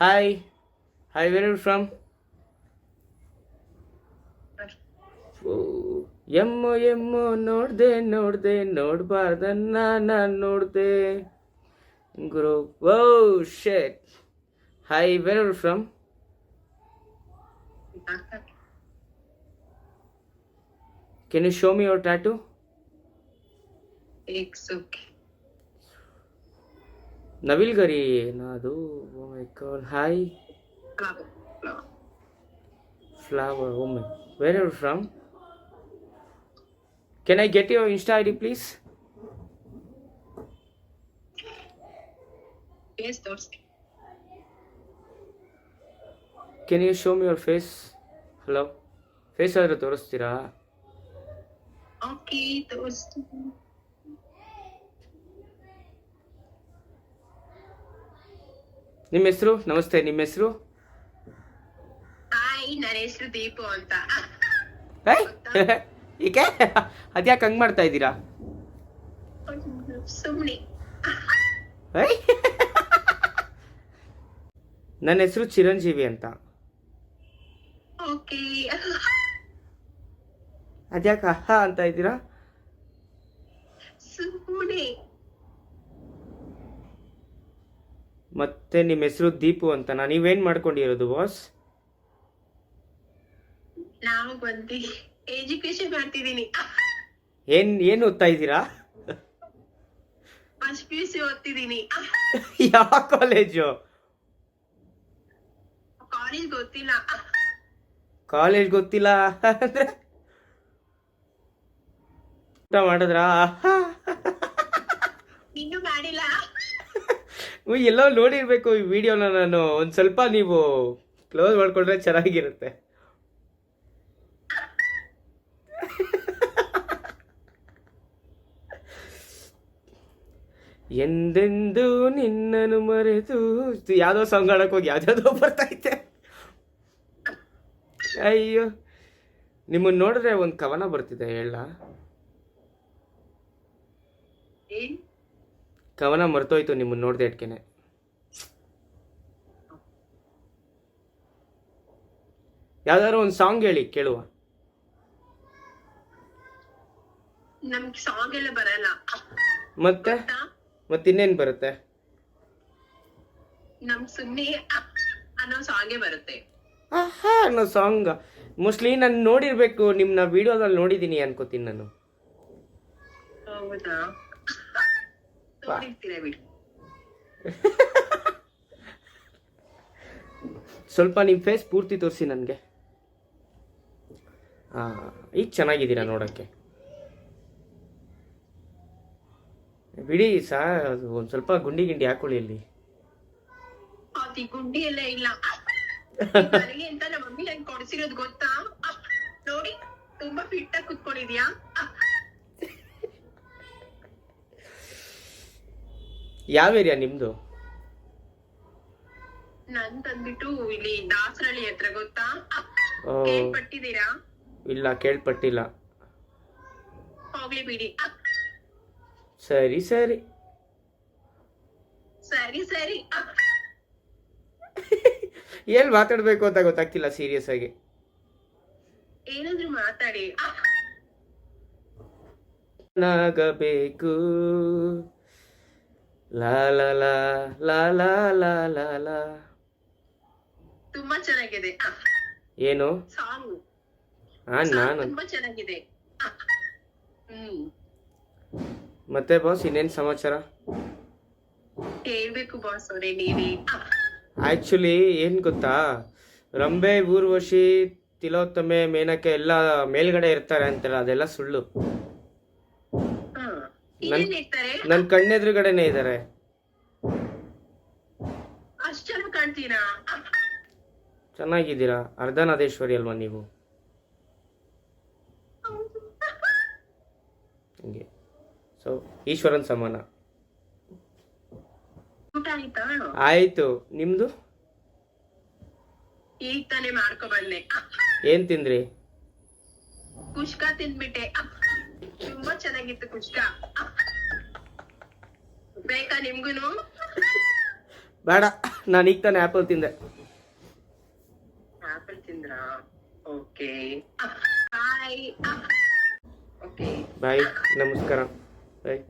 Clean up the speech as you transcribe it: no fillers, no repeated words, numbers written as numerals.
Hi. Hi, where are you from? Oh, ಎಮ್ಮೋ ನೋಡ್ಬಾರ್ದನ್ನ ನಾನ್ ನೋಡ್ದೆ ಗುರು. ಓ ಶೇಟ್. Hi, where are you from? Can you show me your tattoo? It's okay. ನವಿಲ್ ಗರಿ ಅದು. ಓ ಮೈ god. Hi. Flower. Flower. Flower. Oh my. Where are you from? Can I get your Insta ID, please? Yes, those. Can you show me your face? Hello? Face ಆದರೂ ತೋರಿಸ್ತೀರಾ? Okay, those. ನಿಮ್ಮ ಹೆಸರು? ನಮಸ್ತೆ, ನಿಮ್ಮ ಹೆಸರು? Hi, ನನ್ನ ಹೆಸರು ದೀಪು ಅಂತ. ಏಕೆ ಅದ್ಯಾಕೆ ಹಂಗೆ ಮಾಡ್ತಾ ಇದ್ದೀರಾ? ಸುಮ್ಮನೆ. ನನ್ನ ಹೆಸರು ಚಿರಂಜೀವಿ ಅಂತ. ಓಕೆ. ಅದ್ಯಾಕೆ ಅಹ ಅಂತ ಇದ್ದೀರಾ? ಸುಮ್ಮನೆ. ಮತ್ತೆ ನಿಮ್ಮ ಹೆಸರು ದೀಪು ಅಂತನಾ? ನೀವೇನು ಮಾಡ್ಕೊಂಡಿರೋದು ಬಾಸ್? ನಾವು ಬಂದು ಎಜುಕೇಶನ್ ಮಾಡ್ತಿದ್ದೀನಿ. ಏನು ಓದ್ತಾ ಇದ್ದೀರಾ? First PUC ಓದ್ತಿದ್ದೀನಿ. ಯಾವ ಕಾಲೇಜು? ಕಾಲೇಜ್ ಗೊತ್ತಿಲ್ಲ. ಕಾಲೇಜ್ ಗೊತ್ತಿಲ್ಲ ಅಂದ್ರೆ ಊಟ ಮಾಡಿದ್ರಾ? ಇನ್ನೂ ಮಾಡಿಲ್ಲ. ಎಲ್ಲೋ ನೋಡಿರ್ಬೇಕು ಈ ವಿಡಿಯೋನ ನಾನು. ಒಂದು ಸ್ವಲ್ಪ ನೀವು ಕ್ಲೋಸ್ ಮಾಡ್ಕೊಂಡ್ರೆ ಚೆನ್ನಾಗಿರುತ್ತೆ. ಎಂದೆಂದು ನಿನ್ನನ್ನು ಮರೆತು ಯಾವುದೋ ಸಾಂಗ್ ಆಡಕ್ಕೆ ಹೋಗಿ ಯಾವ್ದಾವ್ದೋ ಬರ್ತೈತೆ. ಅಯ್ಯೋ, ನಿಮ್ಮನ್ನ ನೋಡಿದ್ರೆ ಒಂದು ಕವನ ಬರ್ತಿದೆ, ಹೇಳ. ಏನ್? ಕವನ ಮರ್ತೋಯ್ತು ನಿಮ್ಮನ್ನ ನೋಡ್ದೆ ಇಟ್ಕೆನೆ. ಯಾವ್ದಾದ್ರು ಒಂದು ಸಾಂಗ್ ಹೇಳಿ ಕೇಳುವ. ನಮ್ಗೆ ಸಾಂಗ್ ಎಲ್ಲ ಬರಲ್ಲ. ಮತ್ತೆ ಮತ್ತಿನ್ನೇನು ಬರುತ್ತೆ? ನಮ್ ಸುಮ್ನೆ ಅನ್ನೋ ಸಾಂಗೇ ಬರುತ್ತೆ. ಆಹಾ ಅನ್ನೋ ಸಾಂಗ್ ಮೋಸ್ಟ್ಲಿ ನಾನು ನೋಡಿರ್ಬೇಕು, ನಿಮ್ಮನ್ನ ವಿಡಿಯೋದಲ್ಲಿ ನೋಡಿದ್ದೀನಿ ಅನ್ಕೋತೀನಿ ನಾನು. ಹೌದಾ? ನೋಡಿರ್ತೀರ ಬಿಡಿ. ಸ್ವಲ್ಪ ನಿಮ್ಮ ಫೇಸ್ ಪೂರ್ತಿ ತೋರಿಸಿ ನನಗೆ. ಈಗ ಚೆನ್ನಾಗಿದ್ದೀರಾ ನೋಡೋಕ್ಕೆ. ಬಿಡಿ ಸಾರ್, ಅದು ಒಂದು ಸ್ವಲ್ಪ ಗುಂಡಿ ಹಾಕೊಳ್ಳಿ ಅಲ್ಲಿ. ಅತಿ ಗುಂಡಿ ಎಲ್ಲ ಇಲ್ಲ. ನನಗೆ ಅಂತ ನಮ್ಮ ಮಮ್ಮಿ ನಂಗೆ ಕೊಡಿಸಿರೋದು ಗೊತ್ತಾ? ನೋಡಿ, ತುಂಬಾ ಫಿಟ್ ಆಗಿ ಕುತ್ಕೊಂಡಿದ್ಯಾ? ಯಾವ ಏರಿಯಾ ನಿಮ್ದು? ನನ್ ತಂದ್ಬಿಟ್ಟು ಇಲ್ಲಿ ದಾಸರಳ್ಳಿ ಹತ್ರ, ಗೊತ್ತಾ? ಓ ಕೇಳ್ಪಟ್ಟಿದ್ದೀರಾ? ಇಲ್ಲ, ಕೇಳ್ಪಟ್ಟಿಲ್ಲ. ಹೋಗ್ಲಿ ಬಿಡಿ. ಸರಿ ಸರಿ ಸರಿ ಸರಿ. ಎಲ್ಲಿ ಮಾತಾಡ್ಬೇಕು ಅಂತ ಗೊತ್ತಾಗ್ತಿಲ್ಲ ಸೀರಿಯಸ್ ಆಗಿ. ಏನಾದ್ರು ಮಾತಾಡಿ. ನಾಗಬೇಕು ಲಾ ಲಾ ಲಾ ಲಾ ಲಾ ಲಾ ಲಾ ಲಾ. ತುಂಬಾ ಚೆನ್ನಾಗಿದೆ ಏನು ಸಾಂಗ್. ನಾನು ತುಂಬಾ ಚೆನ್ನಾಗಿದೆ. ಮತ್ತೆ ಬಾಸ್, ಇನ್ನೇನು ಸಮಾಚಾರ? ಹೇಳ್ಬೇಕು ಬಾಸ್ ಅವರೇ, ನೀವೇ. ಆ್ಯಕ್ಚುಲಿ ಏನು ಗೊತ್ತಾ, ರಂಬೆ, ಊರ್ವಶಿ, ತಿಲೋತ್ತಮೆ, ಮೇನಕೆ ಎಲ್ಲ ಮೇಲ್ಗಡೆ ಇರ್ತಾರೆ ಅಂತಾರೆ, ಅದೆಲ್ಲ ಸುಳ್ಳು. ನನ್ನ ಕಣ್ಣೆದುರುಗಡೆನೆ ಇದ್ದಾರೆ. ಅಷ್ಟು ಚೆನ್ನಾಗಿ ಕಾಣ್ತೀರಾ? ಚೆನ್ನಾಗಿದ್ದೀರಾ? ಅರ್ಧನಾದೇಶ್ವರಿ ಅಲ್ವಾ ನೀವು? ಹಂಗೆ. ಸೊ ಈಶ್ವರನ್ ಸಮಾನ. ಊಟ ಆಯ್ತಾ? ಆಯ್ತು, ನಿಮ್ದು? ಈಗ ತಾನೇ ಮಾಡ್ಕೊ ಬಂದೆ. ಏನ್ ತಿಂದ್ರಿ? ಕುಷ್ಕ ತಿಂದ್ಬಿಟ್ಟೆ. ತುಂಬಾ ಚೆನ್ನಾಗಿತ್ತು ಕುಷ್ಕ. ಬೇಕಾ ನಿಮ್ಗೂನು? ಬೇಡ, ನಾನು ಈಗ ತಾನೇ ಆ್ಯಪಲ್ ತಿಂದೆ. ಆಪಲ್ ತಿಂದ್ರಾ? Okay bye. ಓಕೆ ಬಾಯ್, ನಮಸ್ಕಾರ. ಬಾಯ್.